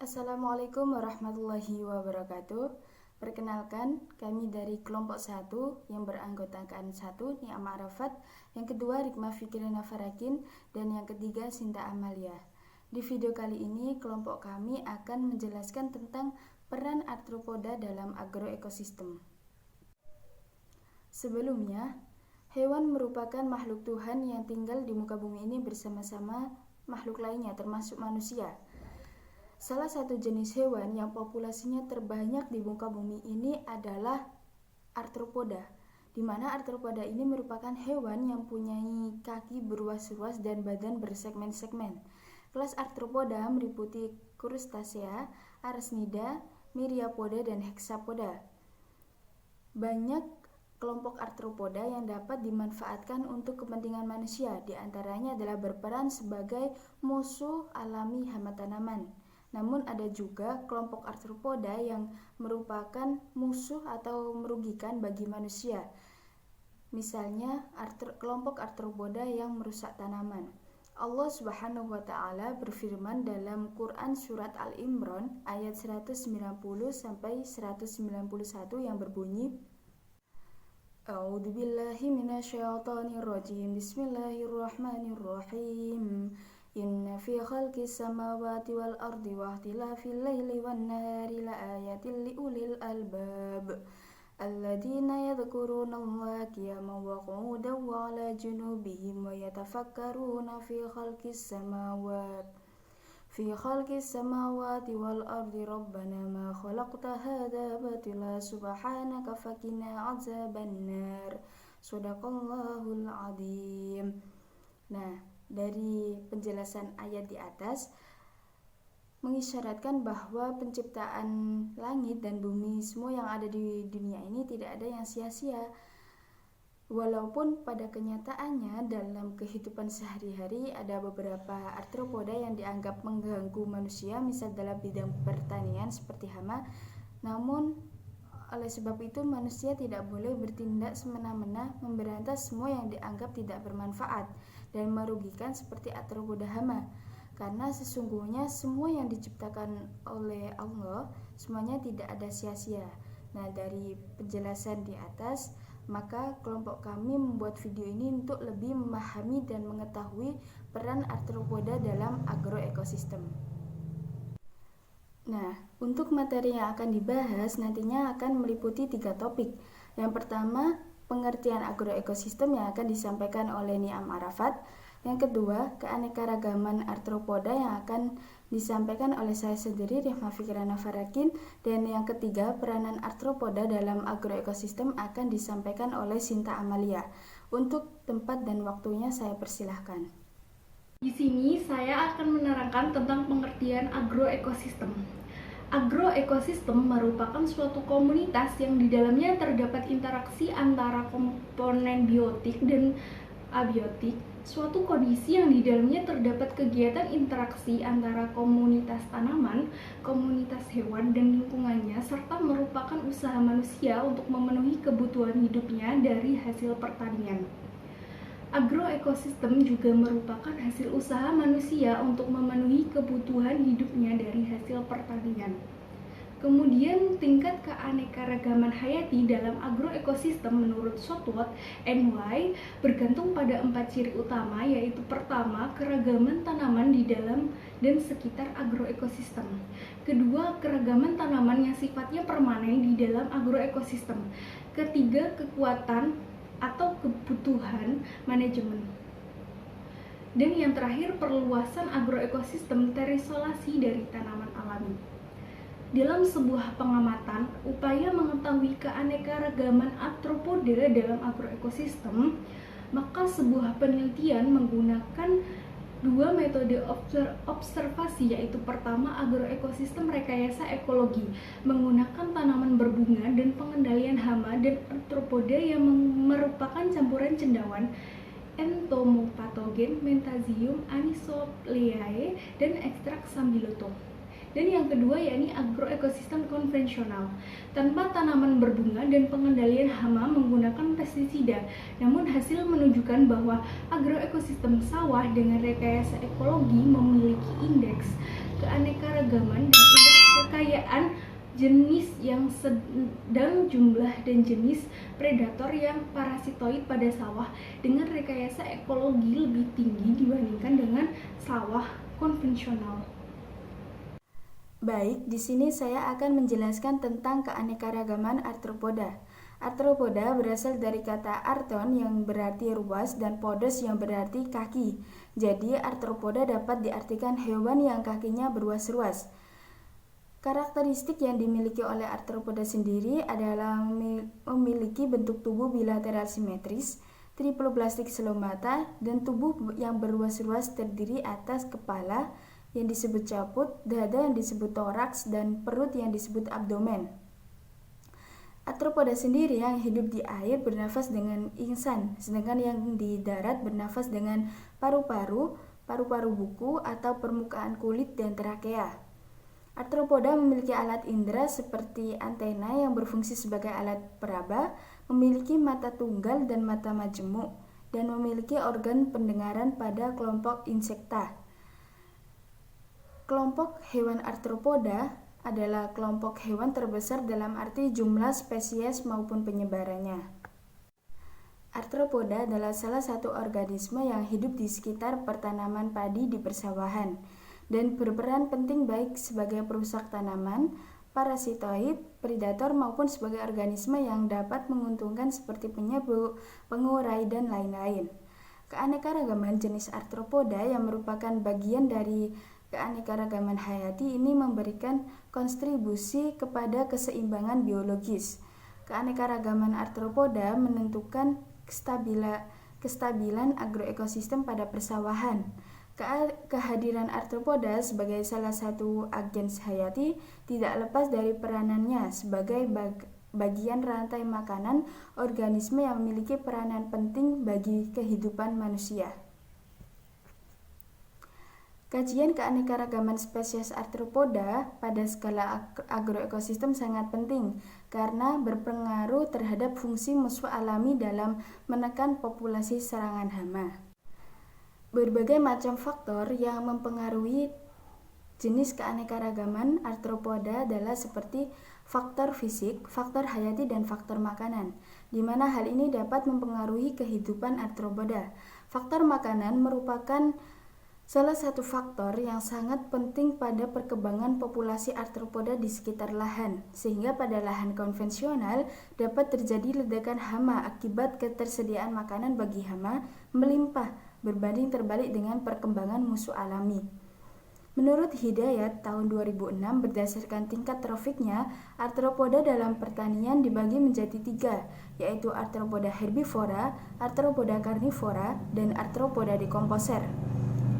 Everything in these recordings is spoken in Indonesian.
Assalamualaikum warahmatullahi wabarakatuh. Perkenalkan, kami dari kelompok 1 yang beranggotakan 1 Ni'am Arafat, yang kedua Rikmah Fikrina Farakin, dan yang ketiga Sinta Amalia. Di video kali ini, kelompok kami akan menjelaskan tentang peran arthropoda dalam agroekosistem. Sebelumnya, hewan merupakan makhluk Tuhan yang tinggal di muka bumi ini bersama-sama makhluk lainnya, termasuk manusia. Salah satu jenis hewan yang populasinya terbanyak di muka bumi ini adalah arthropoda, di mana arthropoda ini merupakan hewan yang mempunyai kaki beruas-ruas dan badan bersegmen-segmen. Kelas arthropoda meliputi crustacea, arachnida, myriapoda, dan hexapoda. Banyak kelompok arthropoda yang dapat dimanfaatkan untuk kepentingan manusia, di antaranya adalah berperan sebagai musuh alami hama tanaman. Namun ada juga kelompok arthropoda yang merupakan musuh atau merugikan bagi manusia. Misalnya kelompok arthropoda yang merusak tanaman. Allah Subhanahu wa taala berfirman dalam Quran surat Al-Imran ayat 190 sampai 191 yang berbunyi, A'udzubillahi minasyaitonirrajim. Bismillahirrahmanirrahim. Inna fi khalqis samawati wal ardi wa ikhtilafil laili wan nahari laayatin liulil albab alladzina yadhkuruna qiyaman wa qu'udan wa 'ala junubihim wa yatafakkaruna fi khalqis samawati wal ardi rabbana ma khalaqta hadza batila subhanaka faqina 'adzabannar. Shadaqallahul 'adzim. Nah, dari penjelasan ayat di atas mengisyaratkan bahwa penciptaan langit dan bumi semua yang ada di dunia ini tidak ada yang sia-sia. Walaupun pada kenyataannya dalam kehidupan sehari-hari ada beberapa arthropoda yang dianggap mengganggu manusia, misal dalam bidang pertanian seperti hama, namun oleh sebab itu manusia tidak boleh bertindak semena-mena memberantas semua yang dianggap tidak bermanfaat dan merugikan seperti arthropoda hama, karena sesungguhnya semua yang diciptakan oleh Allah semuanya tidak ada sia-sia. Nah, dari penjelasan di atas, maka kelompok kami membuat video ini untuk lebih memahami dan mengetahui peran arthropoda dalam agroekosistem. Nah, untuk materi yang akan dibahas nantinya akan meliputi 3 topik. Yang pertama, pengertian agroekosistem yang akan disampaikan oleh Ni'am Arafat. Yang kedua, keanekaragaman arthropoda yang akan disampaikan oleh saya sendiri, Rikmah Fikrina Farakin. Dan yang ketiga, peranan arthropoda dalam agroekosistem akan disampaikan oleh Sinta Amalia. Untuk tempat dan waktunya saya persilahkan. Di sini saya akan menerangkan tentang pengertian agroekosistem. Agroekosistem merupakan suatu komunitas yang di dalamnya terdapat interaksi antara komponen biotik dan abiotik, suatu kondisi yang di dalamnya terdapat kegiatan interaksi antara komunitas tanaman, komunitas hewan, dan lingkungannya, serta merupakan usaha manusia untuk memenuhi kebutuhan hidupnya dari hasil pertanian. Agroekosistem juga merupakan hasil usaha manusia untuk memenuhi kebutuhan hidupnya dari hasil pertanian. Kemudian tingkat keanekaragaman hayati dalam agroekosistem menurut Southwood NY bergantung pada 4 ciri utama, yaitu pertama, keragaman tanaman di dalam dan sekitar agroekosistem. Kedua, keragaman tanaman yang sifatnya permanen di dalam agroekosistem. Ketiga, kekuatan atau kebutuhan manajemen. Dan yang terakhir, perluasan agroekosistem terisolasi dari tanaman alami. Dalam sebuah pengamatan, upaya mengetahui keanekaragaman arthropoda dalam agroekosistem, maka sebuah penelitian menggunakan 2 metode observasi, yaitu pertama, agroekosistem rekayasa ekologi menggunakan tanaman berbunga dan pengendalian hama, dan arthropoda yang merupakan campuran cendawan, entomopatogen, Mentasium, Anisopleae, dan ekstrak Sambiloto. Dan yang kedua yakni agroekosistem konvensional, tanpa tanaman berbunga dan pengendalian hama menggunakan pestisida. Namun hasil menunjukkan bahwa agroekosistem sawah dengan rekayasa ekologi memiliki indeks keanekaragaman dan kekayaan jenis yang sedang jumlah dan jenis predator yang parasitoid pada sawah dengan rekayasa ekologi lebih tinggi dibandingkan dengan sawah konvensional. Baik, di sini saya akan menjelaskan tentang keanekaragaman arthropoda. Arthropoda berasal dari kata arthon yang berarti ruas dan podos yang berarti kaki. Jadi, arthropoda dapat diartikan hewan yang kakinya beruas-ruas. Karakteristik yang dimiliki oleh arthropoda sendiri adalah memiliki bentuk tubuh bilateral simetris, triploblastik selomata, dan tubuh yang beruas-ruas terdiri atas kepala yang disebut caput, dada yang disebut toraks, dan perut yang disebut abdomen. Arthropoda sendiri yang hidup di air bernafas dengan ingsan, sedangkan yang di darat bernafas dengan paru-paru, paru-paru buku atau permukaan kulit dan trakea. Arthropoda memiliki alat indera seperti antena yang berfungsi sebagai alat peraba, memiliki mata tunggal dan mata majemuk, dan memiliki organ pendengaran pada kelompok insekta. Kelompok hewan arthropoda adalah kelompok hewan terbesar dalam arti jumlah spesies maupun penyebarannya. Arthropoda adalah salah satu organisme yang hidup di sekitar pertanaman padi di persawahan dan berperan penting baik sebagai perusak tanaman, parasitoid, predator maupun sebagai organisme yang dapat menguntungkan seperti penyerbu, pengurai, dan lain-lain. Keanekaragaman jenis arthropoda yang merupakan bagian dari keanekaragaman hayati ini memberikan kontribusi kepada keseimbangan biologis. Keanekaragaman arthropoda menentukan kestabilan agroekosistem pada persawahan. Kehadiran arthropoda sebagai salah satu agen hayati tidak lepas dari peranannya sebagai bagian rantai makanan organisme yang memiliki peranan penting bagi kehidupan manusia. Kajian keanekaragaman spesies arthropoda pada skala agroekosistem sangat penting karena berpengaruh terhadap fungsi musuh alami dalam menekan populasi serangan hama. Berbagai macam faktor yang mempengaruhi jenis keanekaragaman arthropoda adalah seperti faktor fisik, faktor hayati, dan faktor makanan, di mana hal ini dapat mempengaruhi kehidupan arthropoda. Faktor makanan merupakan salah satu faktor yang sangat penting pada perkembangan populasi arthropoda di sekitar lahan, sehingga pada lahan konvensional dapat terjadi ledakan hama akibat ketersediaan makanan bagi hama melimpah berbanding terbalik dengan perkembangan musuh alami. Menurut Hidayat tahun 2006, berdasarkan tingkat trofiknya, arthropoda dalam pertanian dibagi menjadi 3, yaitu arthropoda herbivora, arthropoda karnivora, dan arthropoda dekomposer.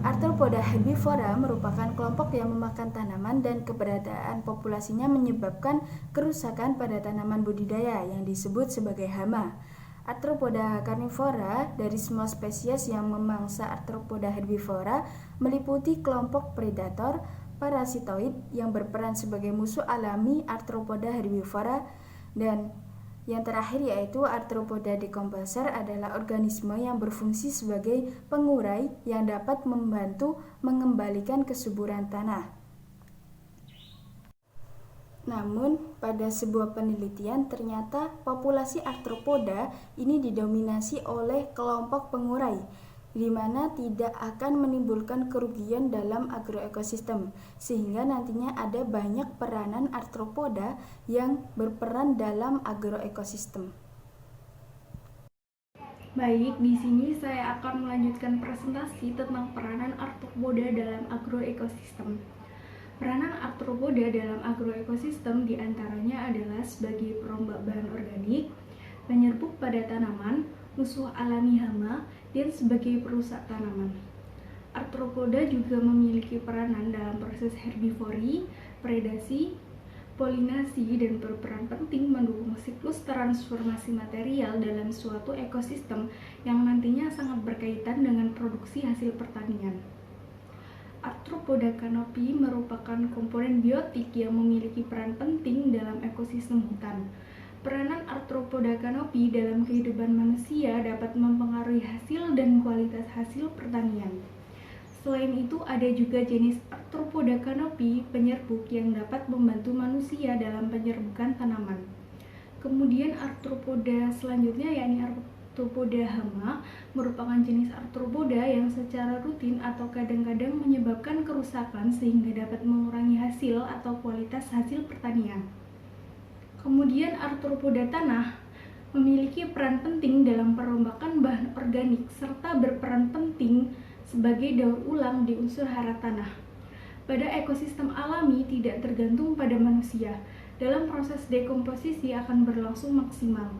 Arthropoda herbivora merupakan kelompok yang memakan tanaman dan keberadaan populasinya menyebabkan kerusakan pada tanaman budidaya yang disebut sebagai hama. Arthropoda karnivora dari semua spesies yang memangsa arthropoda herbivora meliputi kelompok predator, parasitoid yang berperan sebagai musuh alami arthropoda herbivora, dan yang terakhir yaitu arthropoda dekomposer adalah organisme yang berfungsi sebagai pengurai yang dapat membantu mengembalikan kesuburan tanah. Namun, pada sebuah penelitian ternyata populasi arthropoda ini didominasi oleh kelompok pengurai, di mana tidak akan menimbulkan kerugian dalam agroekosistem, sehingga nantinya ada banyak peranan arthropoda yang berperan dalam agroekosistem. Baik, di sini saya akan melanjutkan presentasi tentang peranan arthropoda dalam agroekosistem. Peranan arthropoda dalam agroekosistem diantaranya adalah sebagai perombak bahan organik, penyerbuk pada tanaman, musuh alami hama, dan sebagai perusak tanaman. Arthropoda juga memiliki peranan dalam proses herbivori, predasi, polinasi, dan berperan penting mendukung siklus transformasi material dalam suatu ekosistem yang nantinya sangat berkaitan dengan produksi hasil pertanian. Arthropoda kanopi merupakan komponen biotik yang memiliki peran penting dalam ekosistem hutan. Peranan arthropoda kanopi dalam kehidupan manusia dapat mempengaruhi hasil dan kualitas hasil pertanian. Selain itu, ada juga jenis Arthropoda kanopi penyerbuk yang dapat membantu manusia dalam penyerbukan tanaman. Kemudian Arthropoda selanjutnya yakni Arthropoda hama merupakan jenis arthropoda yang secara rutin atau kadang-kadang menyebabkan kerusakan sehingga dapat mengurangi hasil atau kualitas hasil pertanian. Kemudian Arthropoda tanah memiliki peran penting dalam perombakan bahan organik serta berperan penting sebagai daur ulang di unsur hara tanah. Pada ekosistem alami tidak tergantung pada manusia, dalam proses dekomposisi akan berlangsung maksimal.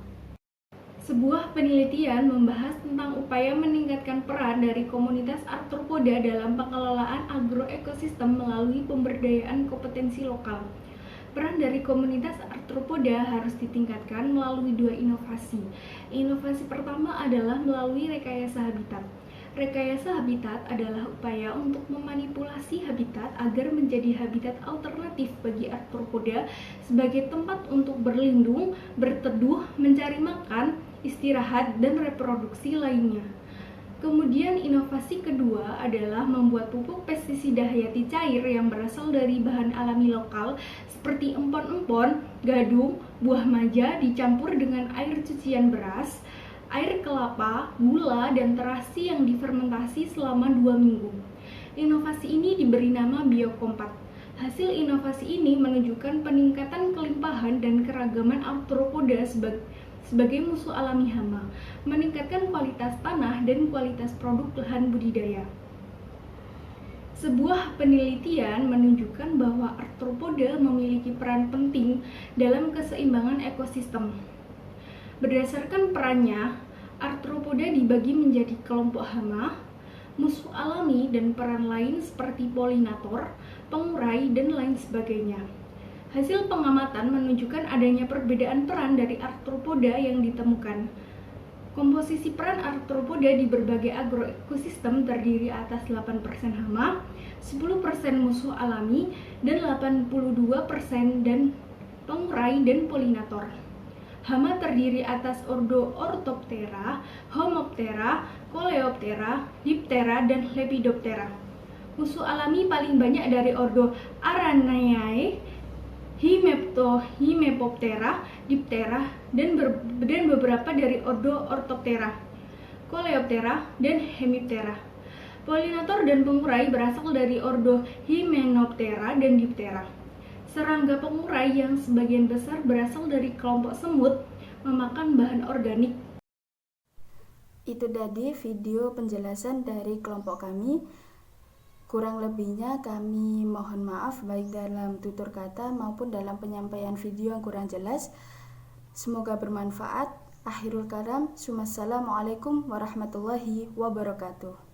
Sebuah penelitian membahas tentang upaya meningkatkan peran dari komunitas arthropoda dalam pengelolaan agroekosistem melalui pemberdayaan kompetensi lokal. Peran dari komunitas arthropoda harus ditingkatkan melalui dua inovasi. Inovasi pertama adalah melalui rekayasa habitat. Rekayasa habitat adalah upaya untuk memanipulasi habitat agar menjadi habitat alternatif bagi arthropoda sebagai tempat untuk berlindung, berteduh, mencari makan, istirahat, dan reproduksi lainnya. Kemudian inovasi kedua adalah membuat pupuk pestisida hayati cair yang berasal dari bahan alami lokal seperti empon-empon, gadung, buah maja dicampur dengan air cucian beras, air kelapa, gula, dan terasi yang difermentasi selama 2 minggu. Inovasi ini diberi nama Biokompat. Hasil inovasi ini menunjukkan peningkatan kelimpahan dan keragaman arthropoda sebagai musuh alami hama, meningkatkan kualitas tanah dan kualitas produk lahan budidaya. Sebuah penelitian menunjukkan bahwa arthropoda memiliki peran penting dalam keseimbangan ekosistem. Berdasarkan perannya, arthropoda dibagi menjadi kelompok hama, musuh alami, dan peran lain seperti polinator, pengurai, dan lain sebagainya. Hasil pengamatan menunjukkan adanya perbedaan peran dari arthropoda yang ditemukan. Komposisi peran arthropoda di berbagai agroekosistem terdiri atas 8% hama, 10% musuh alami, dan 82% dan pengurai dan polinator. Hama terdiri atas ordo Orthoptera, Homoptera, Coleoptera, Diptera, dan Lepidoptera. Musuh alami paling banyak dari ordo Araneae, Himepoptera, Diptera, dan beberapa dari ordo Orthoptera, Coleoptera, dan Hemiptera. Polinator dan pengurai berasal dari ordo Hymenoptera dan Diptera. Serangga pengurai yang sebagian besar berasal dari kelompok semut memakan bahan organik. Itu tadi video penjelasan dari kelompok kami. Kurang lebihnya kami mohon maaf baik dalam tutur kata maupun dalam penyampaian video yang kurang jelas. Semoga bermanfaat. Akhirul kalam. Assalamualaikum warahmatullahi wabarakatuh.